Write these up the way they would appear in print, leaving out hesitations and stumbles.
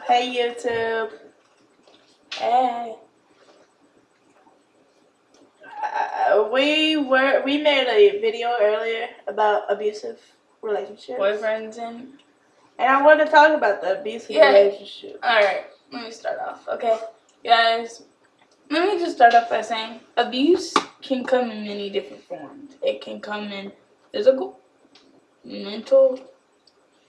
Hey YouTube. Hey. We made a video earlier about abusive relationships. Boyfriends and I want to talk about the abusive relationship. Alright, let me start off. Okay, guys, let me just start off by saying abuse can come in many different forms. It can come in physical, mental,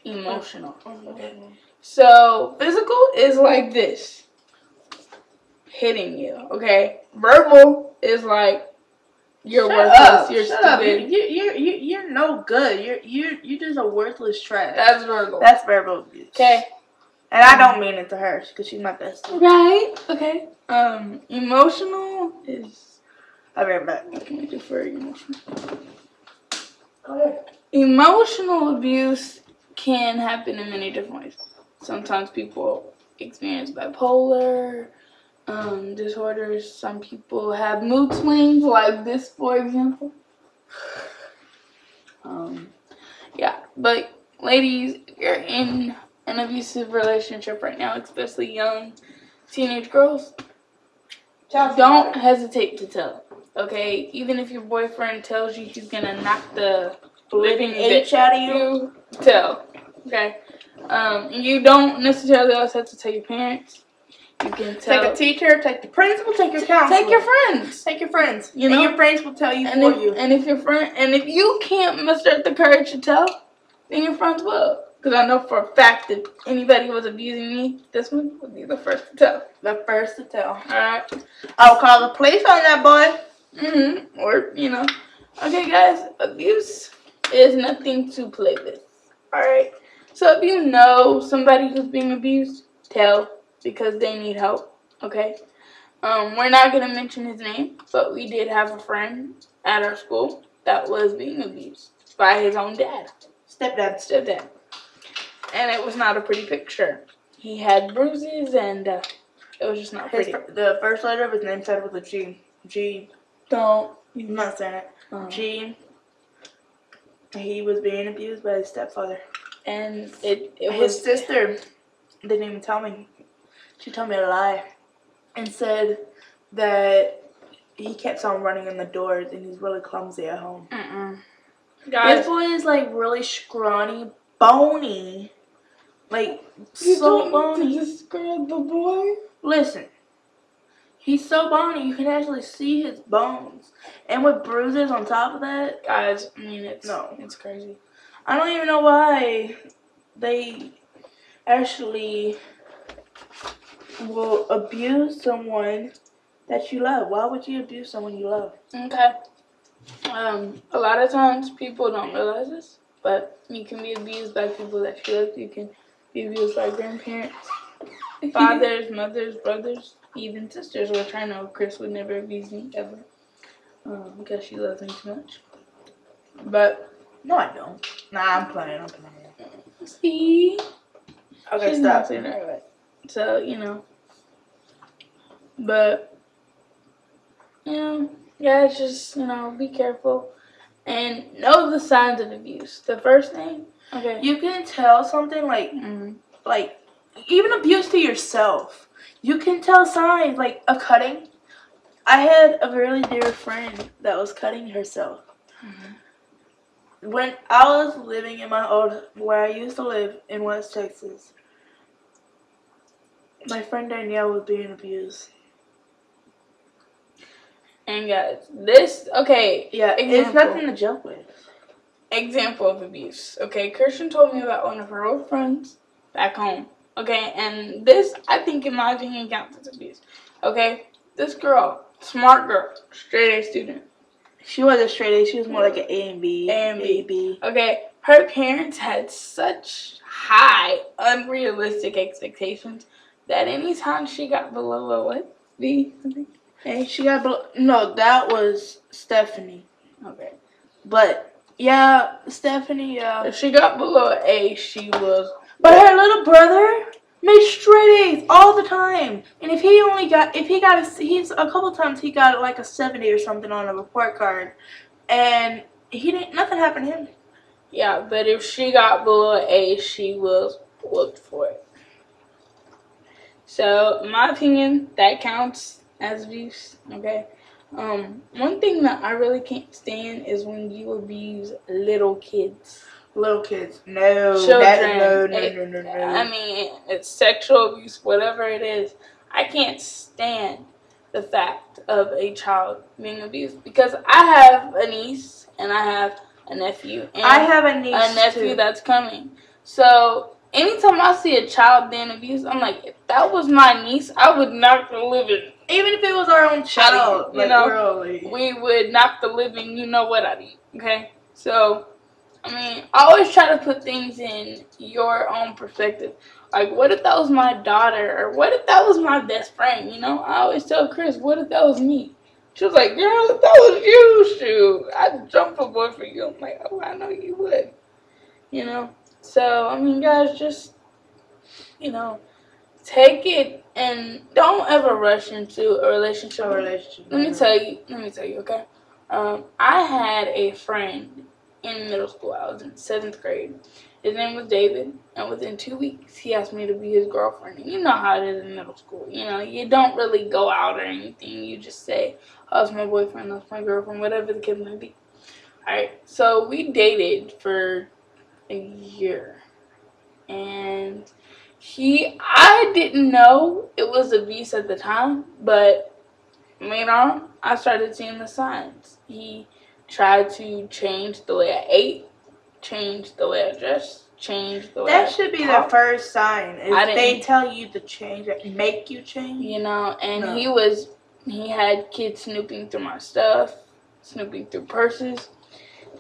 emotional. Okay. So physical is like this, hitting you. Okay. Verbal is like you're worthless. You're stupid. You're no good. You're just a worthless trash. That's verbal. That's verbal abuse. Okay. And I don't mean it to her because she's my bestie. Right. Okay. Emotional is. I'll be right back. What can we do for emotional? Okay. Emotional abuse can happen in many different ways. Sometimes people experience bipolar disorders. Some people have mood swings, like this, for example. Yeah, but ladies, if you're in an abusive relationship right now, especially young teenage girls, don't hesitate to tell. Okay, even if your boyfriend tells you he's gonna knock the living H out of you, tell. Okay, you don't necessarily always have to tell your parents. You can tell. Take a teacher, take the principal, take your counselor. Take your friends. Take your friends. You know? And your friends will tell you you. And if you can't muster up the courage to tell, then your friends will. Because I know for a fact that anybody who was abusing me, this one would be the first to tell. The first to tell. Alright. I'll call the police on that boy. Or, you know. Okay, guys. Abuse is nothing to play with. Alright. So if you know somebody who's being abused, tell. Because they need help. Okay. We're not going to mention his name. But we did have a friend at our school that was being abused by his own dad. Stepdad. And it was not a pretty picture. He had bruises and it was just not pretty. The first letter of his name started with a G. G. Don't. I'm not saying it. G. He was being abused by his stepfather. And it was... His sister didn't even tell me. She told me a lie. And said that he kept on running in the doors and he's really clumsy at home. Guys, this boy is like really scrawny, bony. Like, so bony. You describe the boy? Listen. He's so bony, you can actually see his bones. And with bruises on top of that. Guys, I mean, it's crazy. I don't even know why they actually will abuse someone that you love. Why would you abuse someone you love? Okay. A lot of times people don't realize this, but you can be abused by people that you love. You can be abused by grandparents, fathers, mothers, brothers, even sisters, which I know Chris would never abuse me ever because she loves me too much. But no, I don't. Nah, I'm playing. See? Okay, she's stop. So, you know. But, you know, guys, just, you know, be careful. And know the signs of abuse. The first thing, okay. You can tell something like even abuse to yourself. You can tell signs like a cutting. I had a really dear friend that was cutting herself. When I was living in where I used to live in West Texas, my friend Danielle was being abused. And guys, this, okay. Yeah, it's nothing to joke with. Example of abuse. Okay, Kirsten told me about one of her old friends back home. Okay, and this, I think, in my opinion, counts as abuse. Okay, this girl, smart girl, straight A student. She wasn't straight A, she was more like an A and B. A&B. Okay, her parents had such high, unrealistic expectations that anytime she got below a what? B, I think. Hey, she got no, that was Stephanie. Okay. But, yeah, Stephanie, if she got below an A, she was... But her little brother made straight A's all the time. And he's a couple times he got like a 70 or something on a report card. And nothing happened to him. Yeah, but if she got below an A, she was whooped for it. So, in my opinion, that counts as abuse. Okay. One thing that I really can't stand is when you abuse little kids. Little kids, no, Children. no. I mean, it's sexual abuse, whatever it is. I can't stand the fact of a child being abused because I have a niece and I have a nephew. And I have a niece a nephew too. that's coming. So anytime I see a child being abused, I'm like, if that was my niece, I would knock the living. Even if it was our own child, you know, really. We would knock the living, you know what I mean, okay? So, I mean, I always try to put things in your own perspective. Like, what if that was my daughter? Or what if that was my best friend, you know? I always tell Chris, what if that was me? She was like, girl, if that was you, shoot, I'd jump a boy for you. I'm like, oh, I know you would, you know? So, I mean, guys, just, you know, take it and don't ever rush into a relationship. Let me tell you, okay? I had a friend in middle school. I was in 7th grade. His name was David, and within 2 weeks, he asked me to be his girlfriend. And you know how it is in middle school. You know, you don't really go out or anything. You just say, oh, it's my boyfriend, that's my girlfriend, whatever the case may be. Alright, so we dated for a year. And I didn't know it was abuse at the time, but later on, I started seeing the signs. He tried to change the way I ate, change the way I dressed, change the way that should be the first sign. If they tell you to change, make you change. You know, and he had kids snooping through my stuff, snooping through purses,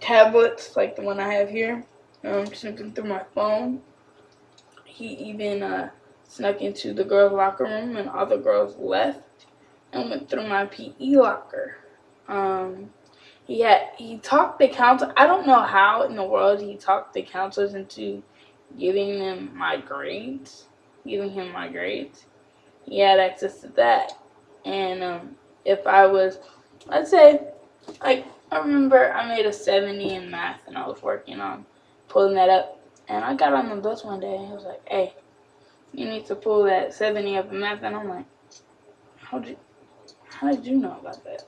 tablets like the one I have here, snooping through my phone. He even snuck into the girls' locker room and all the girls left and went through my PE locker. He talked the counselor. I don't know how in the world he talked the counselors into giving him my grades. He had access to that. And if I was, let's say, like, I remember I made a 70 in math and I was working on pulling that up. And I got on the bus one day and he was like, hey, you need to pull that 70 up in math. And I'm like, how did you know about that?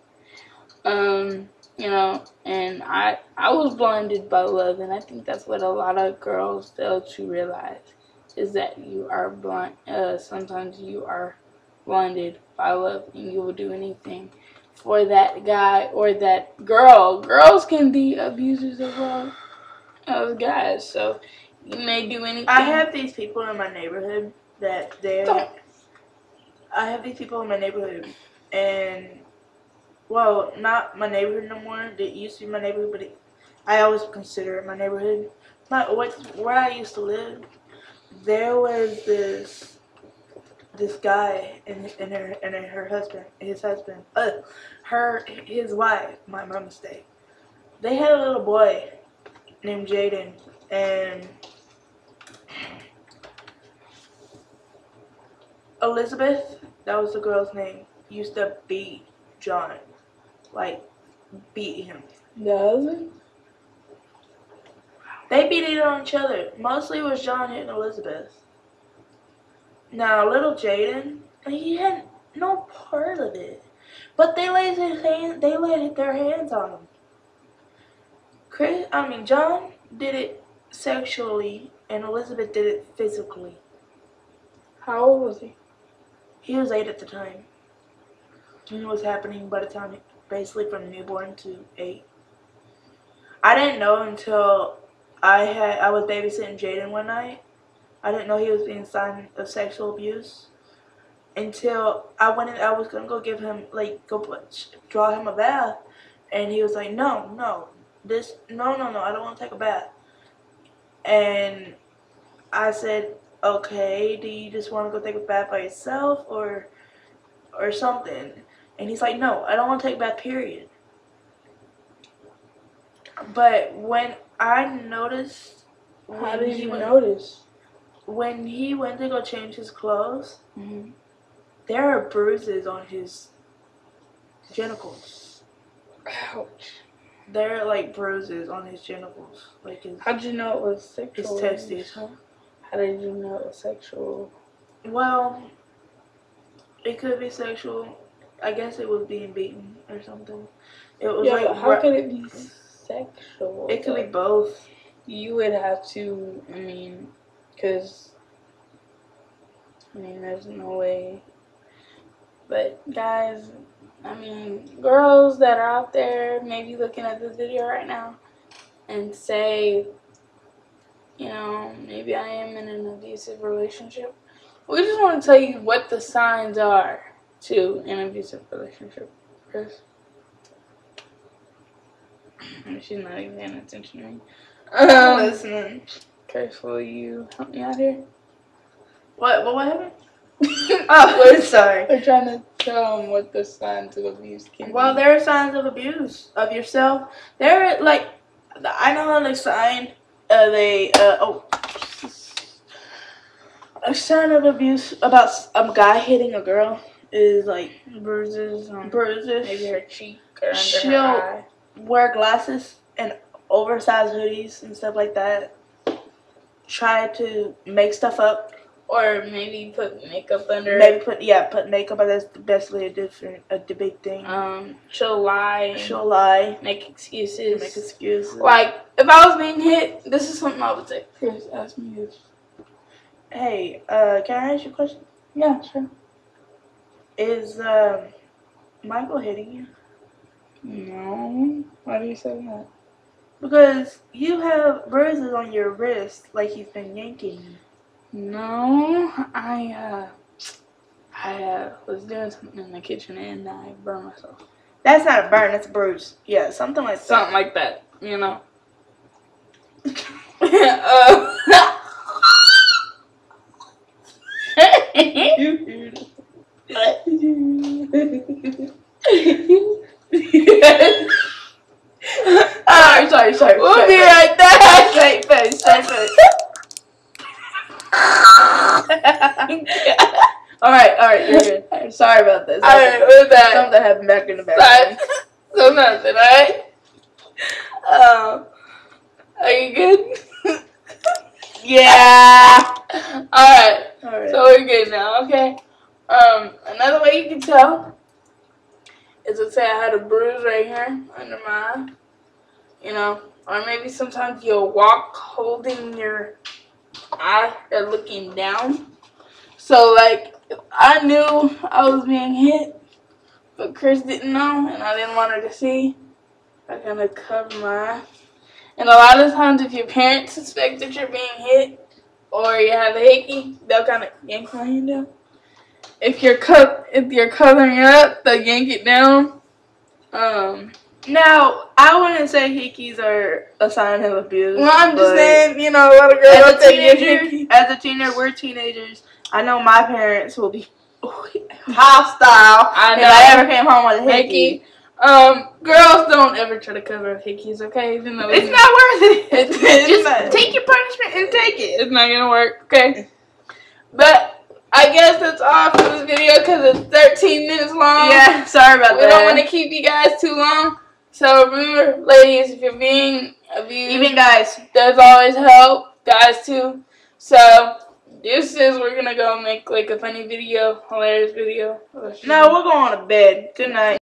You know, and I was blinded by love, and I think that's what a lot of girls fail to realize, is that you are blind. Sometimes you are blinded by love, and you will do anything for that guy or that girl. Girls can be abusers as well as guys, so you may do anything. I have these people in my neighborhood and well, not my neighborhood no more. It used to be my neighborhood, but I always consider it my neighborhood. Where I used to live, there was this guy and his wife. My mistake. They had a little boy named Jaden, and Elizabeth, that was the girl's name, used to beat John. Like, beat him. Doesn't? They beat it on each other. Mostly it was John hitting Elizabeth. Now, little Jaden, he had no part of it. But they laid their hands on him. John did it sexually, and Elizabeth did it physically. How old was he? He was 8 at the time. And it was happening by the time, basically from newborn to 8. I didn't know until I was babysitting Jaden one night. I didn't know he was being signed of sexual abuse until I was gonna go give him, draw him a bath, and he was like, no, I don't want to take a bath. And I said, okay, do you just want to go take a bath by yourself or something? And he's like, no, I don't want to take a bath, period. But when I noticed... How did you notice? When he went to go change his clothes, there are bruises on his genitals. Ouch. There are, like, bruises on his genitals. Like how did you know it was sexual? His testes. How did you know it was sexual? Well, It could be sexual. I guess it was being beaten or something. It was Yeah, like but how could it be sexual? it could be both. You would have to, because, there's no way. But, guys, girls that are out there maybe looking at this video right now and say, maybe I am in an abusive relationship. We just want to tell you what the signs are to an abusive relationship, Chris. She's not even paying attention to me. Listening. Chris, will you help me out here? What happened? Oh, sorry. We're trying to tell them what the signs of abuse can be. Well, there are signs of abuse of yourself. There are, like, I know the sign a sign of abuse about a guy hitting a girl is like bruises. Maybe her cheek or under She'll her eye. wear glasses and oversized hoodies and stuff like that. Try to make stuff up. Or maybe put makeup under Maybe put makeup, but that's basically a big thing. She'll lie. She'll lie. Make excuses. Like, if I was being hit, this is something I would say. Chris, ask me this. Hey, can I ask you a question? Yeah, sure. Is Michael hitting you? No. Why do you say that? Because you have bruises on your wrist like he's been yanking you. No, I was doing something in the kitchen and I burned myself. That's not a burn, that's a bruise. Yeah, something like that. Something like that, Sorry. We'll be right back. Straight face. Alright, you're good. Sorry about this. Alright, we're back. Something happened back in the background. So nothing, alright? Are you good? Yeah. Alright. Alright. So we're good now, okay? Another way you can tell is, let's say I had a bruise right here under my eye, or maybe sometimes you'll walk holding your eye or looking down. So, like, if I knew I was being hit, but Chris didn't know, and I didn't want her to see, I kind of cover my eye. And a lot of times, if your parents suspect that you're being hit, or you have a hickey, they'll kind of yank my hand down. If you're covering it up, they'll yank it down. Now, I wouldn't say hickeys are a sign of abuse. Well, I'm just saying, a lot of girls as a teenager, we're teenagers. I know my parents will be hostile if I ever came home with a hickey. Girls don't ever try to cover up hickeys, okay? Even though it's not worth it. Just take your punishment and take it. It's not gonna work, okay? But I guess that's all for this video because it's 13 minutes long. Yeah, sorry about that. We don't want to keep you guys too long. So remember, ladies, if you're being abused, even guys, there's always help. Guys too. So we're gonna go make like a funny video, hilarious video. No, we're going to bed. Good night.